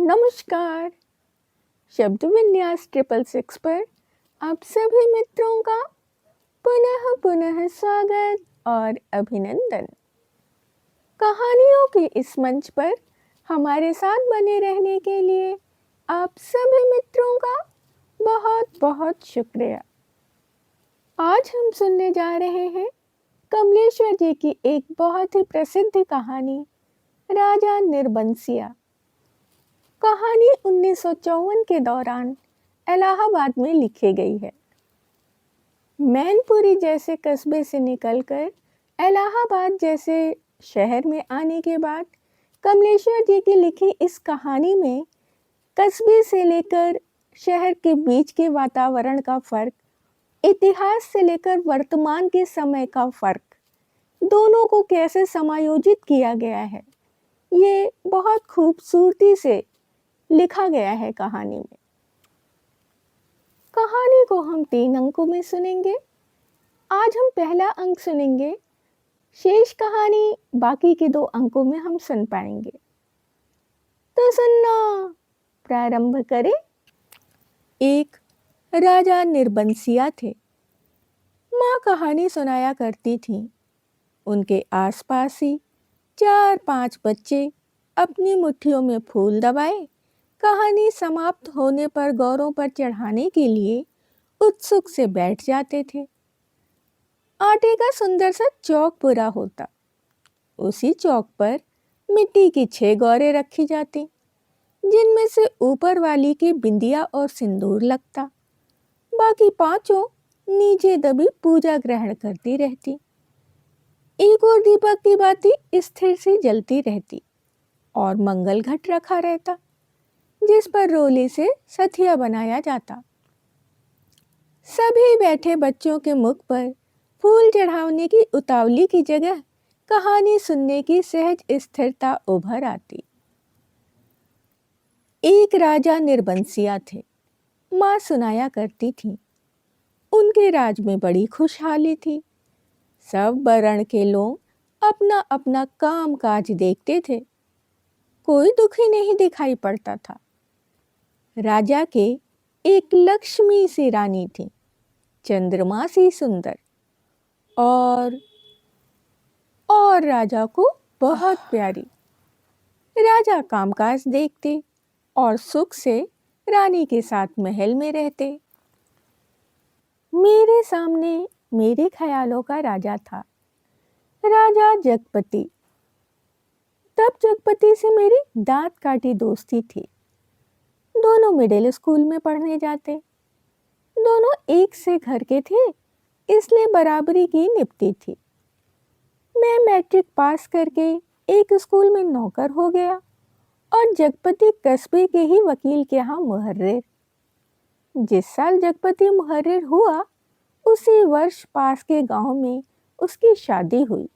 नमस्कार। शब्द विन्यास 666 पर आप सभी मित्रों का पुनः पुनः स्वागत और अभिनंदन। कहानियों के इस मंच पर हमारे साथ बने रहने के लिए आप सभी मित्रों का बहुत बहुत शुक्रिया। आज हम सुनने जा रहे हैं कमलेश्वर जी की एक बहुत ही प्रसिद्ध कहानी, राजा निर्बंसिया। कहानी 1954 के दौरान इलाहाबाद में लिखी गई है। मैनपुरी जैसे कस्बे से निकलकर इलाहाबाद जैसे शहर में आने के बाद कमलेश्वर जी की लिखी इस कहानी में कस्बे से लेकर शहर के बीच के वातावरण का फर्क, इतिहास से लेकर वर्तमान के समय का फर्क, दोनों को कैसे समायोजित किया गया है, ये बहुत खूबसूरती से लिखा गया है कहानी में। कहानी को हम 3 अंकों में सुनेंगे। आज हम पहला अंक सुनेंगे, शेष कहानी बाकी के 2 अंकों में हम सुन पाएंगे। तो सुनना प्रारंभ करें। एक राजा निर्बंसिया थे। माँ कहानी सुनाया करती थी। उनके आसपास ही 4-5 बच्चे अपनी मुट्ठियों में फूल दबाए कहानी समाप्त होने पर गौरों पर चढ़ाने के लिए उत्सुक से बैठ जाते थे। आटे का सुंदर सा चौक पूरा होता। उसी चौक पर मिट्टी की 6 गौरें रखी जाती, जिनमें से ऊपर वाली की बिंदिया और सिंदूर लगता। बाकी 5 नीचे दबी पूजा ग्रहण करती रहती। एक और दीपक की बाती स्थिर से जलती रहती और मंगल घट रखा रहता, जिस पर रोली से सथिया बनाया जाता। सभी बैठे बच्चों के मुख पर फूल चढ़ाने की उतावली की जगह कहानी सुनने की सहज स्थिरता उभर आती। एक राजा निर्बंसिया थे। माँ सुनाया करती थी। उनके राज में बड़ी खुशहाली थी। सब वर्ण के लोग अपना अपना काम काज देखते थे। कोई दुखी नहीं दिखाई पड़ता था। राजा के एक लक्ष्मी सी रानी थी, चंद्रमा सी सुंदर, और राजा को बहुत प्यारी। राजा कामकाज देखते और सुख से रानी के साथ महल में रहते। मेरे सामने मेरे ख्यालों का राजा था, राजा जगपति। तब जगपति से मेरी दांत काटी दोस्ती थी। दोनों मिडिल स्कूल में पढ़ने जाते। दोनों एक से घर के थे, इसलिए बराबरी की निपटी थी। मैं मैट्रिक पास करके एक स्कूल में नौकर हो गया और जगपति कस्बे के ही वकील के यहाँ मुहर्रिर। जिस साल जगपति मुहर्रिर हुआ, उसी वर्ष पास के गांव में उसकी शादी हुई।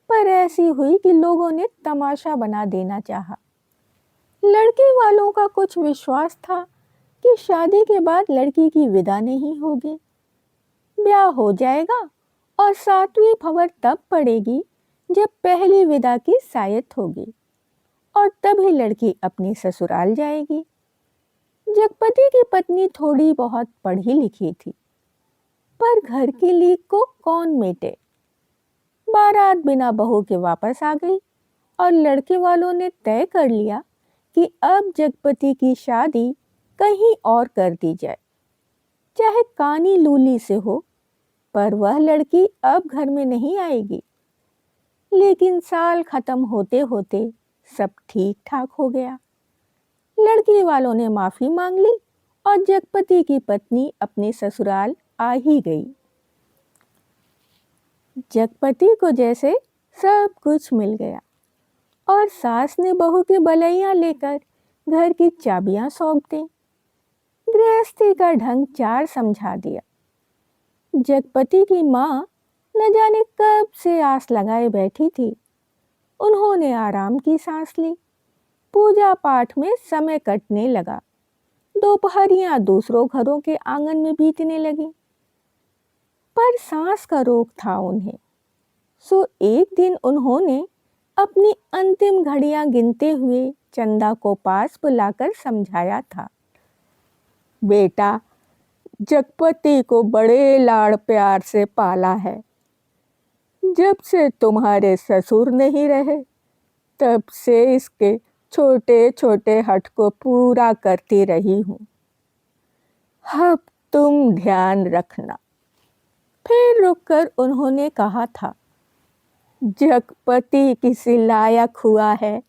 पर ऐसी हुई कि लोगों ने तमाशा बना देना चाहा। लड़के वालों का कुछ विश्वास था कि शादी के बाद लड़की की विदा नहीं होगी, ब्याह हो जाएगा और 7वीं खबर तब पड़ेगी जब पहली विदा की सायत होगी और तभी लड़की अपनी ससुराल जाएगी। जगपति की पत्नी थोड़ी बहुत पढ़ी लिखी थी, पर घर की लीक को कौन मेटे। बारात बिना बहू के वापस आ गई और लड़के वालों ने तय कर लिया कि अब जगपति की शादी कहीं और कर दी जाए, चाहे कानी लूली से हो, पर वह लड़की अब घर में नहीं आएगी। लेकिन साल खत्म होते होते सब ठीक ठाक हो गया। लड़की वालों ने माफी मांग ली और जगपति की पत्नी अपने ससुराल आ ही गई। जगपति को जैसे सब कुछ मिल गया और सास ने बहू के बलैया लेकर घर की चाबियां सौंप दी। गृहस्थी का ढंग 4 समझा दिया। जगपति की माँ न जाने कब से आस लगाए बैठी थी। उन्होंने आराम की सांस ली। पूजा पाठ में समय कटने लगा। दोपहरियां दूसरों घरों के आंगन में बीतने लगी। पर सांस का रोग था उन्हें। सो एक दिन उन्होंने अपनी अंतिम घड़ियां गिनते हुए चंदा को पास बुलाकर समझाया था। बेटा, जगपति को बड़े लाड़ प्यार से पाला है। जब से तुम्हारे ससुर नहीं रहे तब से इसके छोटे छोटे हठ को पूरा करती रही हूँ। अब तुम ध्यान रखना। फिर रुककर उन्होंने कहा था, जगपति किसी लायक हुआ है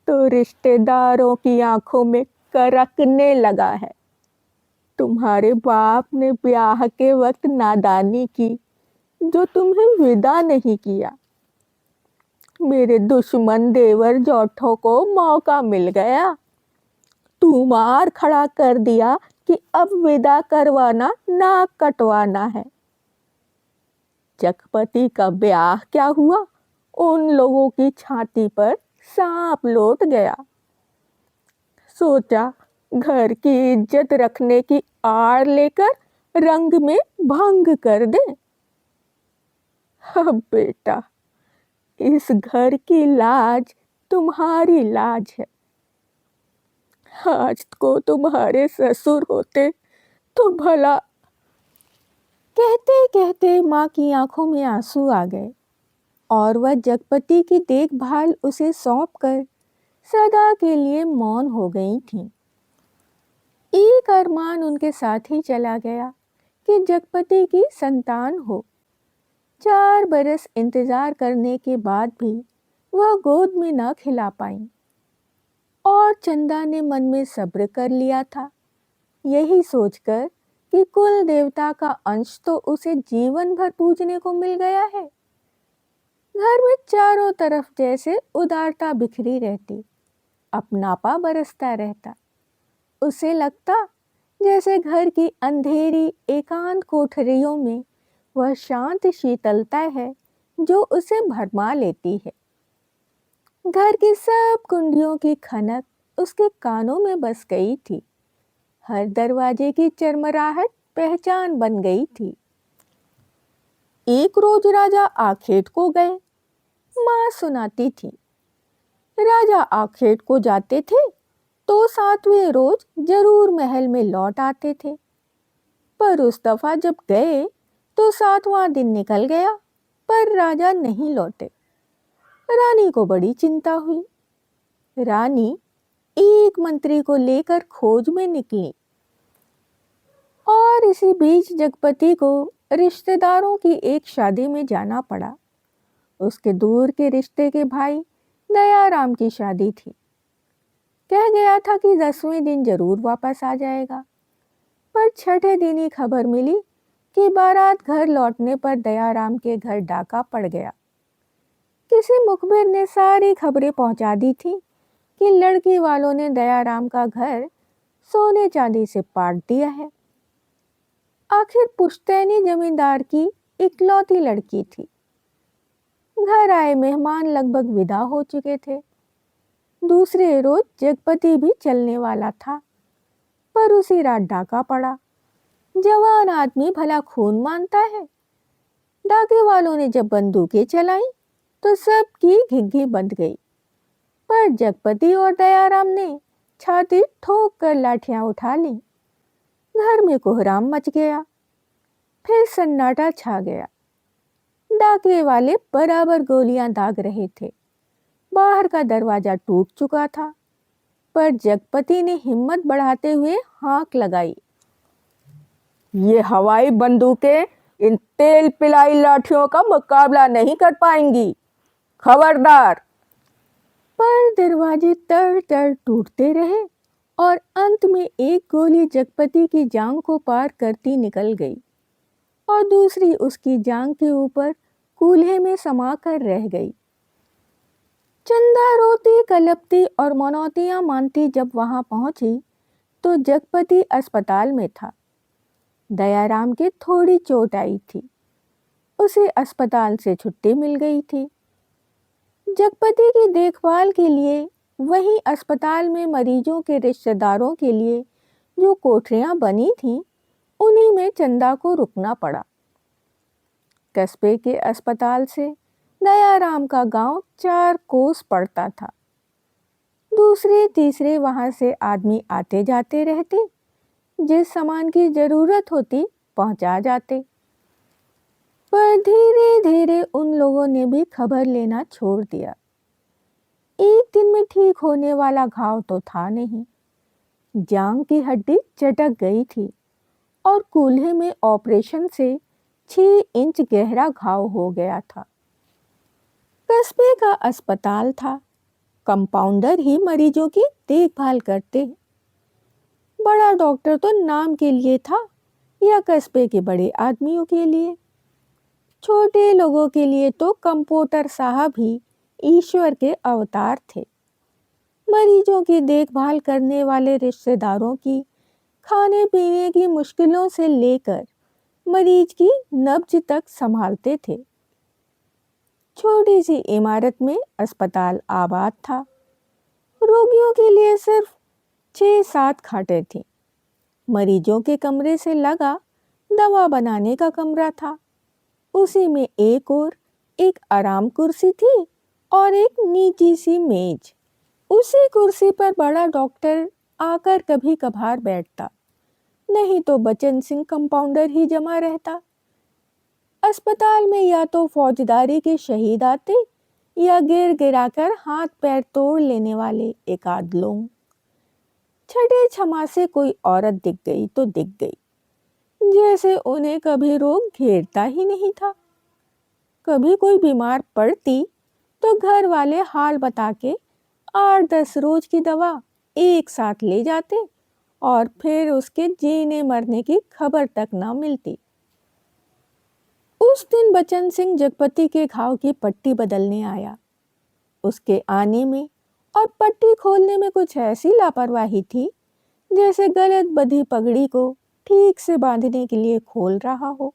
तो रिश्तेदारों की आंखों में करकने लगा है। तुम्हारे बाप ने ब्याह के वक्त नादानी की जो तुम्हें विदा नहीं किया। मेरे दुश्मन देवर जोठों को मौका मिल गया। तू मार खड़ा कर दिया कि अब विदा करवाना नाक कटवाना है। जगपति का ब्याह क्या हुआ, उन लोगों की छाती पर सांप लौट गया। सोचा घर की इज्जत रखने की आड़ लेकर रंग में भंग कर दे। अब बेटा, इस घर की लाज तुम्हारी लाज है। आज को तुम्हारे ससुर होते तो भला। कहते कहते माँ की आंखों में आंसू आ गए और वह जगपति की देखभाल उसे सौंपकर सदा के लिए मौन हो गई थी। एक अरमान उनके साथ ही चला गया कि जगपति की संतान हो। 4 बरस इंतजार करने के बाद भी वह गोद में न खिला पाई और चंदा ने मन में सब्र कर लिया था, यही सोचकर कि कुल देवता का अंश तो उसे जीवन भर पूजने को मिल गया है। घर में चारों तरफ जैसे उदारता बिखरी रहती, अपनापा बरसता रहता। उसे लगता जैसे घर की अंधेरी एकांत कोठरियों में वह शांत शीतलता है जो उसे भरमा लेती है। घर की सब कुंडियों की खनक उसके कानों में बस गई थी। हर दरवाजे की चरमराहट पहचान बन गई थी। एक रोज राजा आखेट को गए। माँ सुनाती थी, राजा आखेट को जाते थे तो 7वें रोज जरूर महल में लौट आते थे, पर उस दफा जब गए तो 7वां दिन निकल गया पर राजा नहीं लौटे। रानी को बड़ी चिंता हुई। रानी एक मंत्री को लेकर खोज में निकली और इसी बीच जगपति को रिश्तेदारों की एक शादी में जाना पड़ा। उसके दूर के रिश्ते के भाई दयाराम की शादी थी। कह गया था कि 10वें दिन जरूर वापस आ जाएगा, पर 6ठे दिन ही खबर मिली कि बारात घर लौटने पर दयाराम के घर डाका पड़ गया। किसी मुखबिर ने सारी खबरें पहुंचा दी थी कि लड़की वालों ने दयाराम का घर सोने चांदी से पाट दिया है। आखिर पुश्तैनी जमींदार की इकलौती लड़की थी। घर आए मेहमान लगभग विदा हो चुके थे। दूसरे रोज जगपति भी चलने वाला था, पर उसी रात डाका पड़ा। जवान आदमी भला खून मानता है। डाके वालों ने जब बंदूकें चलाई तो सबकी घिघी बंध गई, पर जगपति और दयाराम ने छाती ठोक कर लाठियां उठा ली। घर में कोहराम मच गया। फिर सन्नाटा छा गया। डाके वाले बराबर गोलियां दाग रहे थे। बाहर का दरवाजा टूट चुका था, पर जगपति ने हिम्मत बढ़ाते हुए हाक लगाई, ये हवाई बंदूकें इन तेल पिलाई लाठियों का मुकाबला नहीं कर पाएंगी, खबरदार। पर दरवाजे तर तर टूटते रहे और अंत में एक गोली जगपति की जांघ को पार करती निकल गई और दूसरी उसकी जांघ के ऊपर कूल्हे में समा कर रह गई। चंदा रोती कलपती और मनौतियां मानती जब वहां पहुंची तो जगपति अस्पताल में था। दयाराम के थोड़ी चोट आई थी। उसे अस्पताल से छुट्टी मिल गई थी। जगपति की देखभाल के लिए वहीं अस्पताल में मरीजों के रिश्तेदारों के लिए जो कोठरियां बनी थीं, उन्हीं में चंदा को रुकना पड़ा। कस्बे के अस्पताल से दयाराम का गांव 4 कोस पड़ता था। दूसरे तीसरे वहां से आदमी आते जाते रहते, जिस सामान की जरूरत होती पहुंचा जाते। पर धीरे धीरे उन लोगों ने भी खबर लेना छोड़ दिया। एक दिन में ठीक होने वाला घाव तो था नहीं। जांग की हड्डी चटक गई थी और कूल्हे में ऑपरेशन से 6 इंच गहरा घाव हो गया था। कस्बे का अस्पताल था। कंपाउंडर ही मरीजों की देखभाल करते। बड़ा डॉक्टर तो नाम के लिए था या कस्बे के बड़े आदमियों के लिए। छोटे लोगों के लिए तो कंपाउंडर साहब ही ईश्वर के अवतार थे। मरीजों की देखभाल करने वाले रिश्तेदारों की खाने पीने की मुश्किलों से लेकर मरीज की नब्ज तक संभालते थे। छोटी सी इमारत में अस्पताल आबाद था। रोगियों के लिए सिर्फ 6-7 खाटें थीं। मरीजों के कमरे से लगा दवा बनाने का कमरा था। उसी में एक और एक आराम कुर्सी थी और एक नीची सी मेज। उसी कुर्सी पर बड़ा डॉक्टर आकर कभी कभार बैठता, नहीं तो बचन सिंह कंपाउंडर ही जमा रहता। अस्पताल में या तो फौजदारी के शहीद आते या गिर गिराकर हाथ पैर तोड़ लेने वाले एक आध लोग। छठे छमा से कोई औरत दिख गई तो दिख गई, जैसे उन्हें कभी रोग घेरता ही नहीं था। कभी कोई बीमार पड़ती तो घर वाले हाल बता के 8-10 रोज की दवा एक साथ ले जाते और फिर उसके जीने मरने की खबर तक ना मिलती। उस दिन बचन सिंह जगपति के घाव की पट्टी बदलने आया। उसके आने में और पट्टी खोलने में कुछ ऐसी लापरवाही थी जैसे गलत बंधी पगड़ी को ठीक से बांधने के लिए खोल रहा हो।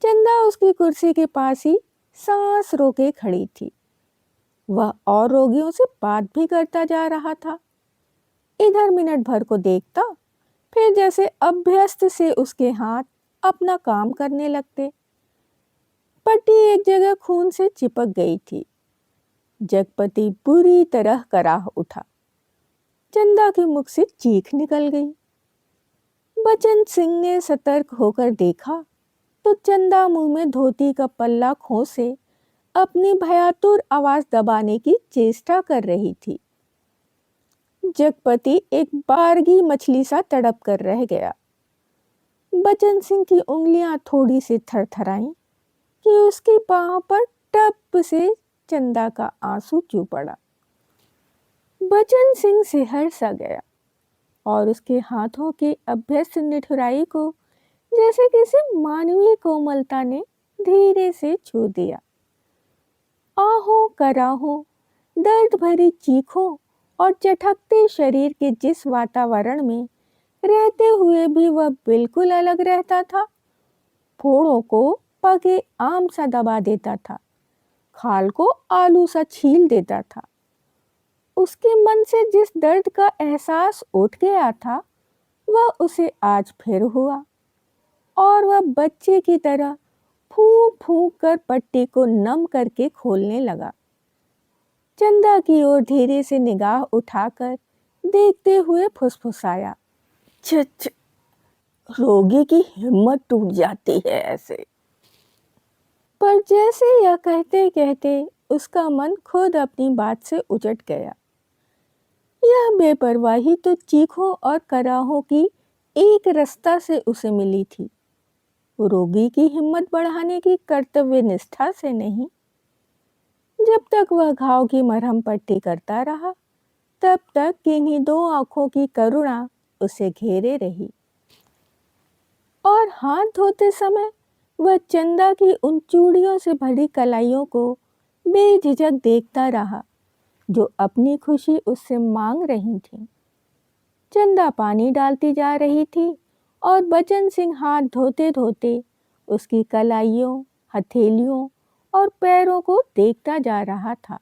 चंदा उसकी कुर्सी के पास ही सांस रोके खड़ी थी। वह और रोगियों से बात भी करता जा रहा था। इधर मिनट भर को देखता, फिर जैसे अभ्यस्त से उसके हाथ अपना काम करने लगते। पट्टी एक जगह खून से चिपक गई थी। जगपति बुरी तरह कराह उठा। चंदा के मुख से चीख निकल गई। बचन सिंह ने सतर्क होकर देखा तो चंदा मुंह में धोती का पल्ला खोसे अपनी भयातुर आवाज दबाने की चेष्टा कर रही थी। जगपति एक बारगी मछली सा तड़प कर रह गया। बचन सिंह की उंगलियां थोड़ी सी थरथराईं कि उसकी बाह पर टप से चंदा का आंसू चू पड़ा। बचन सिंह सिहर सा गया और उसके हाथों की अभ्यस्त निठुराई को जैसे किसी मानवीय कोमलता ने धीरे से छू दिया। आहों कराहों, दर्द भरी चीखों और चटकते शरीर के जिस वातावरण में रहते हुए भी वह बिल्कुल अलग रहता था, फोड़ों को पगे आम सा दबा देता था, खाल को आलू सा छील देता था। उसके मन से जिस दर्द का एहसास उठ गया था वह उसे आज फिर हुआ और वह बच्चे की तरह फूंक फूंक कर पट्टी को नम करके खोलने लगा। चंदा की ओर धीरे से निगाह उठाकर देखते हुए फुसफुसाया, छ रोगी की हिम्मत टूट जाती है ऐसे। पर जैसे यह कहते कहते उसका मन खुद अपनी बात से उचट गया। यह बेपरवाही तो चीखों और कराहों की एक रास्ता से उसे मिली थी, रोगी की हिम्मत बढ़ाने की कर्तव्य निष्ठा से नहीं। जब तक वह घाव की मरहम पट्टी करता रहा तब तक किन्हीं 2 आंखों की करुणा उसे घेरे रही और हाथ धोते समय वह चंदा की उन चूड़ियों से भरी कलाइयों को बेझिझक देखता रहा जो अपनी खुशी उससे मांग रही थी। चंदा पानी डालती जा रही थी और बचन सिंह हाथ धोते धोते उसकी कलाइयों, हथेलियों और पैरों को देखता जा रहा था।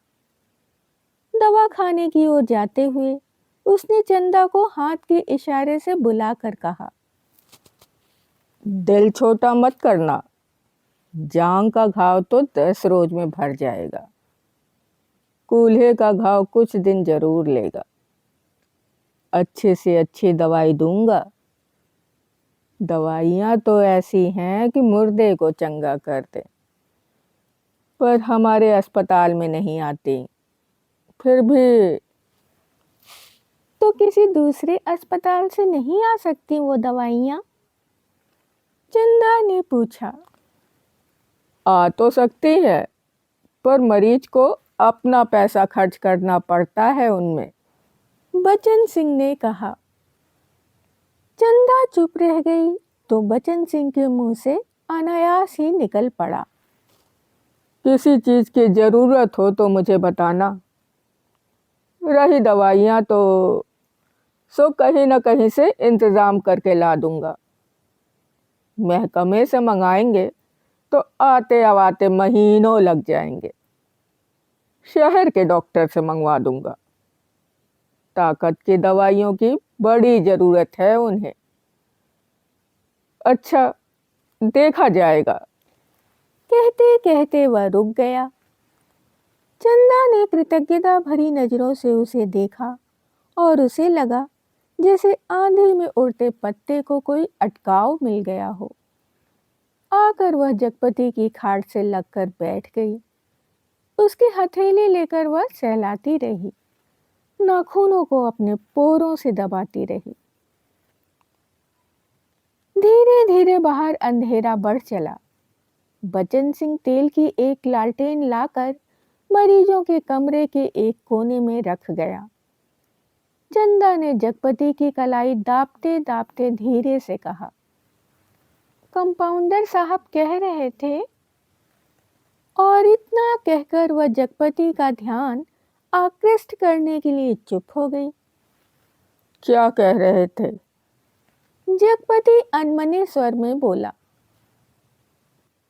दवा खाने की ओर जाते हुए उसने चंदा को हाथ के इशारे से बुलाकर कहा, दिल छोटा मत करना, जांग का घाव तो 10 रोज में भर जाएगा। कूल्हे का घाव कुछ दिन जरूर लेगा। अच्छे से अच्छी दवाई दूंगा। दवाइयाँ तो ऐसी हैं कि मुर्दे को चंगा कर दे, पर हमारे अस्पताल में नहीं आती। फिर भी तो किसी दूसरे अस्पताल से नहीं आ सकती वो दवाइयाँ? चंदा ने पूछा। आ तो सकती है, पर मरीज को अपना पैसा खर्च करना पड़ता है उनमें, बचन सिंह ने कहा। चंदा चुप रह गई तो बचन सिंह के मुंह से अनायास ही निकल पड़ा। किसी चीज की जरूरत हो तो मुझे बताना। रही दवाइयाँ तो सो कहीं न कहीं से इंतजाम करके ला दूंगा। महकमे से मंगाएंगे तो आते आते महीनों लग जाएंगे। शहर के डॉक्टर से मंगवा दूंगा। ताकत की दवाइयों की बड़ी जरूरत है उन्हें। अच्छा, देखा जाएगा। कहते कहते वह रुक गया। चंदा ने कृतज्ञता भरी नजरों से उसे देखा और उसे लगा जैसे आंधी में उड़ते पत्ते को कोई अटकाव मिल गया हो। आकर वह जगपति की खाट से लगकर बैठ गई। उसकी हथेली लेकर वह सहलाती रही, नाखूनों को अपने पोरों से दबाती रही। धीरे धीरे बाहर अंधेरा बढ़ चला। बचन सिंह तेल की एक लालटेन लाकर मरीजों के कमरे के एक कोने में रख गया। चंदा ने जगपति की कलाई दाबते दाबते धीरे से कहा, कंपाउंडर साहब कह रहे थे। और इतना कहकर वह जगपति का ध्यान आकृष्ट करने के लिए चुप हो गई। क्या कह रहे थे? जगपति अनमने स्वर में बोला,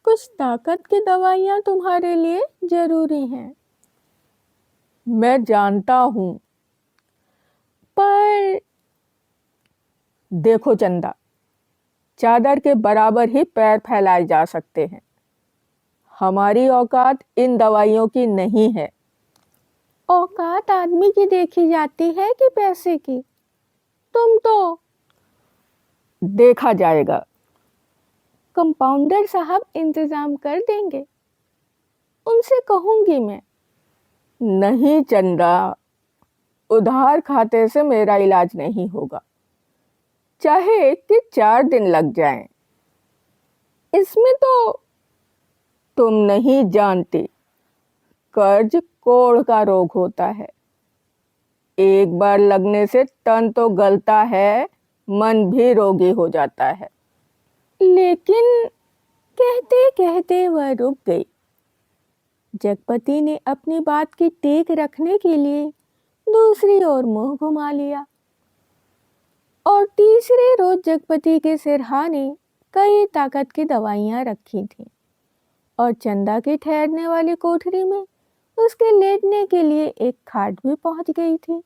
कुछ ताकत की दवाइयां तुम्हारे लिए जरूरी हैं। मैं जानता हूं, पर देखो चंदा, चादर के बराबर ही पैर फैलाए जा सकते हैं। हमारी औकात इन दवाइयों की नहीं है। औकात आदमी की देखी जाती है कि पैसे की? तुम तो देखा जाएगा। कंपाउंडर साहब इंतजाम कर देंगे। उनसे कहूंगी मैं। नहीं चंदा, उधार खाते से मेरा इलाज नहीं होगा, चाहे कि 4 दिन लग जाएं। इसमें तो तुम नहीं जानती, कर्ज कोढ़ का रोग होता है। एक बार लगने से तन तो गलता है, मन भी रोगी हो जाता है। लेकिन कहते कहते वह रुक गई। जगपति ने अपनी बात की टेक रखने के लिए दूसरी ओर मुंह घुमा लिया और तीसरे रोज जगपति के सिरहाने कई ताकत की दवाइयां रखी थीं और चंदा के ठहरने वाली कोठरी में उसके लेटने के लिए एक खाट भी पहुंच गई थी।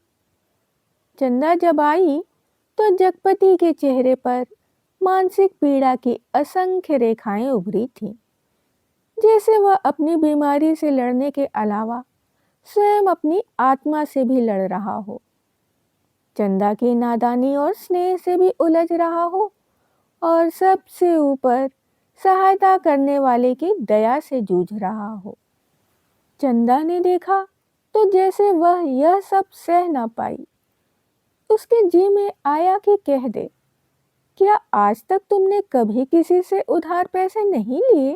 चंदा जब आई तो जगपति के चेहरे पर मानसिक पीड़ा की असंख्य रेखाएं उभरी थीं, जैसे वह अपनी बीमारी से लड़ने के अलावा स्वयं अपनी आत्मा से भी लड़ रहा हो, चंदा की नादानी और स्नेह से भी उलझ रहा हो और सबसे ऊपर सहायता करने वाले की दया से जूझ रहा हो। चंदा ने देखा तो जैसे वह यह सब सह न पाई। उसके जी में आया कि कह दे, क्या आज तक तुमने कभी किसी से उधार पैसे नहीं लिए?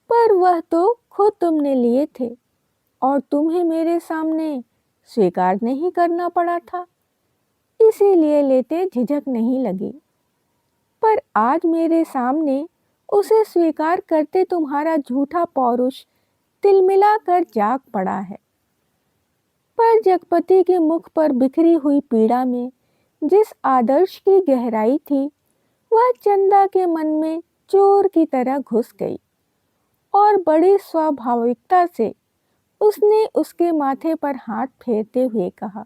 पर वह तो खुद तुमने लिए थे और तुम्हें मेरे सामने स्वीकार नहीं करना पड़ा था, इसीलिए लेते झिझक नहीं लगी। पर आज मेरे सामने उसे स्वीकार करते तुम्हारा झूठा पौरुष तिलमिला कर जाग पड़ा है। पर जगपति के मुख पर बिखरी हुई पीड़ा में जिस आदर्श की गहराई थी, वह चंदा के मन में चोर की तरह घुस गई और बड़ी स्वाभाविकता से उसने उसके माथे पर हाथ फेरते हुए कहा,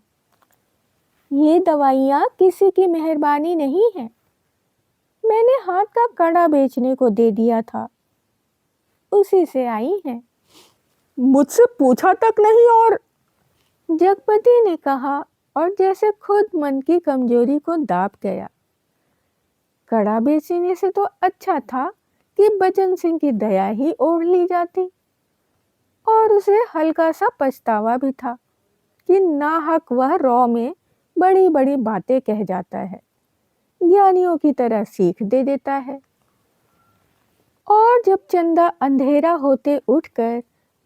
ये दवाइयाँ किसी की मेहरबानी नहीं है। मैंने हाथ का कड़ा बेचने को दे दिया था, उसी से आई हैं। मुझसे पूछा तक नहीं। और जगपति ने कहा और जैसे खुद मन की कमजोरी को दाब गया। कड़ा बेचने से तो अच्छा था कि बचन सिंह की दया ही ओढ़ ली जाती। और उसे हल्का सा पछतावा भी था कि नाहक वह रॉ में बड़ी बड़ी बातें कह जाता है, ज्ञानियों की तरह सीख दे देता है। और जब चंदा अंधेरा होते उठकर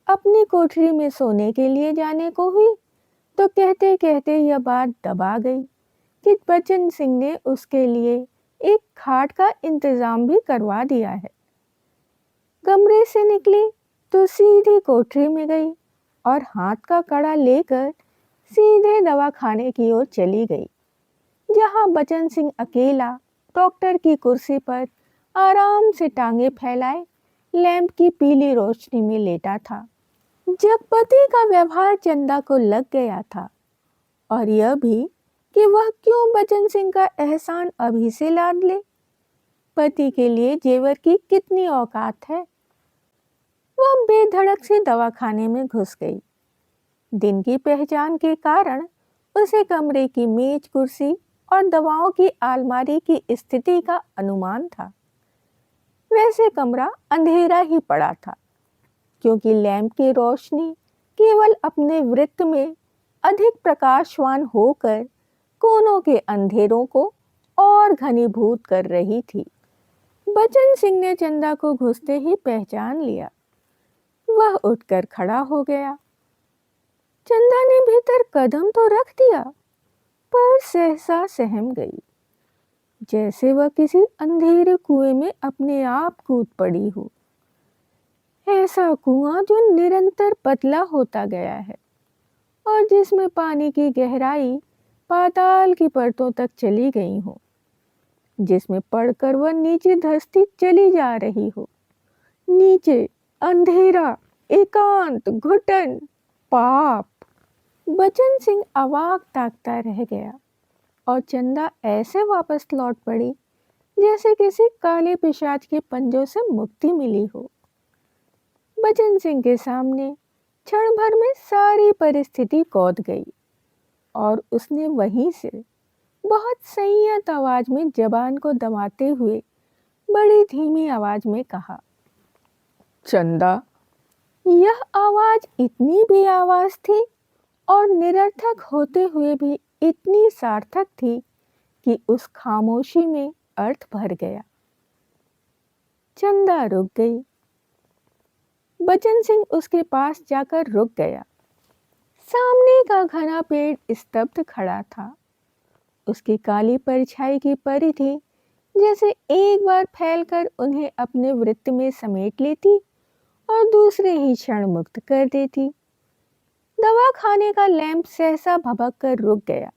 अपनी कोठरी में सोने के लिए जाने को हुई तो कहते कहते यह बात दबा गई कि बचन सिंह ने उसके लिए एक खाट का इंतजाम भी करवा दिया है। कमरे से निकली तो सीधी कोठरी में गई और हाथ का कड़ा लेकर सीधे दवाखाने की ओर चली गई, जहां बचन सिंह अकेला डॉक्टर की कुर्सी पर आराम से टांगे फैलाए लैंप की पीली रोशनी में लेटा था। जगपति का व्यवहार चंदा को लग गया था और यह भी कि वह क्यों बचन सिंह का एहसान अभी से लाद ले। पति के लिए जेवर की कितनी औकात है। वह बेधड़क से दवाखाने में घुस गई। दिन की पहचान के कारण उसे कमरे की मेज कुर्सी और दवाओं की अलमारी की स्थिति का अनुमान था। वैसे कमरा अंधेरा ही पड़ा था क्योंकि लैंप की रोशनी केवल अपने वृत्त में अधिक प्रकाशवान होकर कोनों के अंधेरों को और घनीभूत कर रही थी। बचन सिंह ने चंदा को घुसते ही पहचान लिया। वह उठकर खड़ा हो गया। चंदा ने भीतर कदम तो रख दिया पर सहसा सहम गई, जैसे वह किसी अंधेरे कुएं में अपने आप कूद पड़ी हो। ऐसा कुआं जो निरंतर पतला होता गया है और जिसमें पानी की गहराई पाताल की परतों तक चली गई हो, जिसमें पड़कर वह नीचे धंसती चली जा रही हो। नीचे अंधेरा, एकांत, घुटन, पाप। बचन सिंह अवाक ताकता रह गया और चंदा ऐसे वापस लौट पड़ी जैसे किसी काले पिशाच के पंजों से मुक्ति मिली हो। बचन सिंह के सामने क्षण भर में सारी परिस्थिति कौंध गई और उसने वहीं से बहुत संयत आवाज में जबान को दबाते हुए बड़ी धीमी आवाज में कहा, चंदा। यह आवाज इतनी बेआवाज थी और निरर्थक होते हुए भी इतनी सार्थक थी कि उस खामोशी में अर्थ भर गया। चंदा रुक गई। बचन सिंह उसके पास जाकर रुक गया। सामने का घना पेड़ स्तब्ध खड़ा था। उसकी काली परछाई की परिधि जैसे एक बार फैलकर उन्हें अपने वृत्त में समेट लेती और दूसरे ही क्षण मुक्त कर देती। दवाखाने का लैंप सहसा भभक कर रुक गया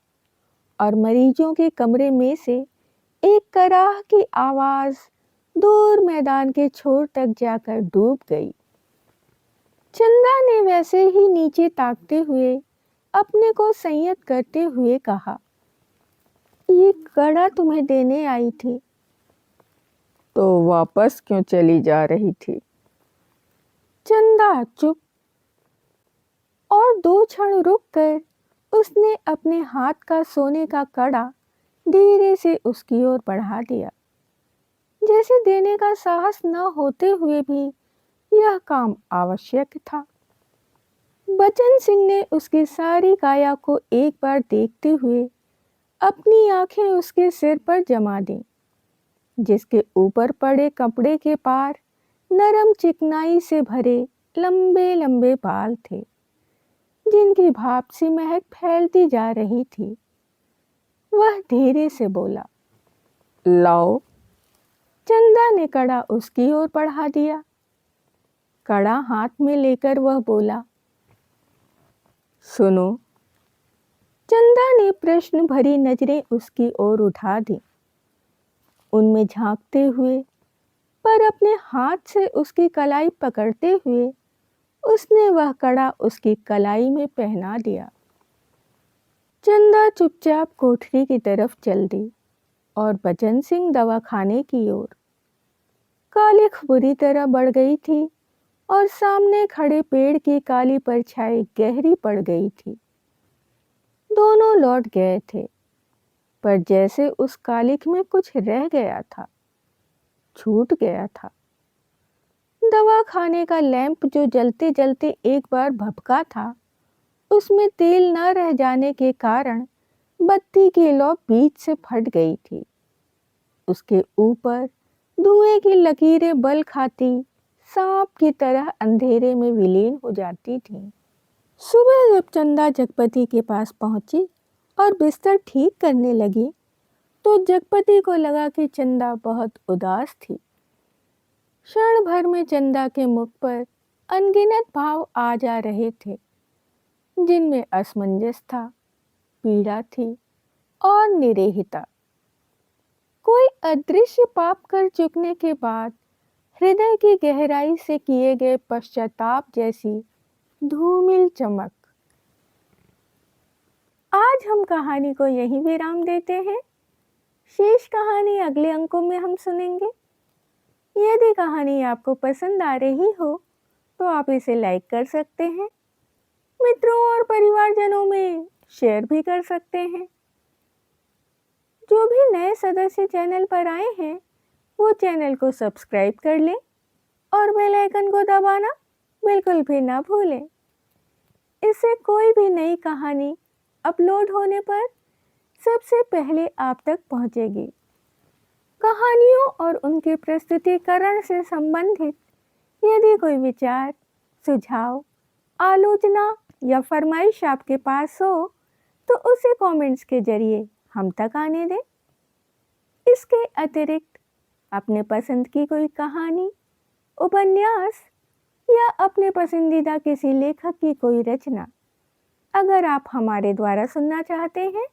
और मरीजों के कमरे में से एक कराह की आवाज दूर मैदान के छोर तक जाकर डूब गई। चंदा ने वैसे ही नीचे ताकते हुए अपने को संयत करते हुए कहा, ये कड़ा तुम्हें देने आई थी। तो वापस क्यों चली जा रही थी? चंदा चुप और दो क्षण रुककर उसने अपने हाथ का सोने का कड़ा धीरे से उसकी ओर बढ़ा दिया, जैसे देने का साहस न होते हुए भी यह काम आवश्यक था। बचन सिंह ने उसकी सारी काया को एक बार देखते हुए अपनी आंखें उसके सिर पर जमा दी, जिसके ऊपर पड़े कपड़े के पार नरम चिकनाई से भरे लंबे लंबे बाल थे, जिनकी भाप सी महक फैलती जा रही थी। वह धीरे से बोला, लाओ। चंदा ने कड़ा उसकी ओर बढ़ा दिया। कड़ा हाथ में लेकर वह बोला, सुनो। चंदा ने प्रश्न भरी नजरें उसकी ओर उठा दी। उनमें झांकते हुए पर अपने हाथ से उसकी कलाई पकड़ते हुए उसने वह कड़ा उसकी कलाई में पहना दिया। चंदा चुपचाप कोठरी की तरफ चल दी और बचन सिंह दवाखाने की ओर। कालिख बुरी तरह बढ़ गई थी और सामने खड़े पेड़ की काली परछाई गहरी पड़ गई थी। दोनों लौट गए थे, पर जैसे उस कालिख में कुछ रह गया था, छूट गया था। दवा खाने का लैंप जो जलते जलते एक बार भभका था, उसमें तेल न रह जाने के कारण बत्ती की लौ बीच से फट गई थी। उसके ऊपर धुएं की लकीरें बल खाती सांप की तरह अंधेरे में विलीन हो जाती थीं। सुबह जब चंदा जगपति के पास पहुंची और बिस्तर ठीक करने लगी, तो जगपति को लगा कि चंदा बहुत उदास थी। क्षण भर में चंदा के मुख पर अनगिनत भाव आ जा रहे थे, जिनमें असमंजस था, पीड़ा थी और निरेहिता। कोई अदृश्य पाप कर चुकने के बाद हृदय की गहराई से किए गए पश्चाताप जैसी धूमिल चमक। आज हम कहानी को यहीं विराम देते हैं। शेष कहानी अगले अंकों में हम सुनेंगे। यदि कहानी आपको पसंद आ रही हो तो आप इसे लाइक कर सकते हैं, मित्रों और परिवारजनों में शेयर भी कर सकते हैं। जो भी नए सदस्य चैनल पर आए हैं, वो चैनल को सब्सक्राइब कर लें और बेल आइकन को दबाना बिल्कुल भी ना भूलें। इससे कोई भी नई कहानी अपलोड होने पर सबसे पहले आप तक पहुंचेगी। कहानियों और उनके प्रस्तुतिकरण से संबंधित यदि कोई विचार, सुझाव, आलोचना या फरमाइश आपके पास हो तो उसे कमेंट्स के जरिए हम तक आने दें। इसके अतिरिक्त अपने पसंद की कोई कहानी, उपन्यास या अपने पसंदीदा किसी लेखक की कोई रचना अगर आप हमारे द्वारा सुनना चाहते हैं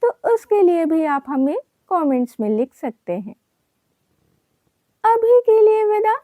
तो उसके लिए भी आप हमें कमेंट्स में लिख सकते हैं। अभी के लिए विदा।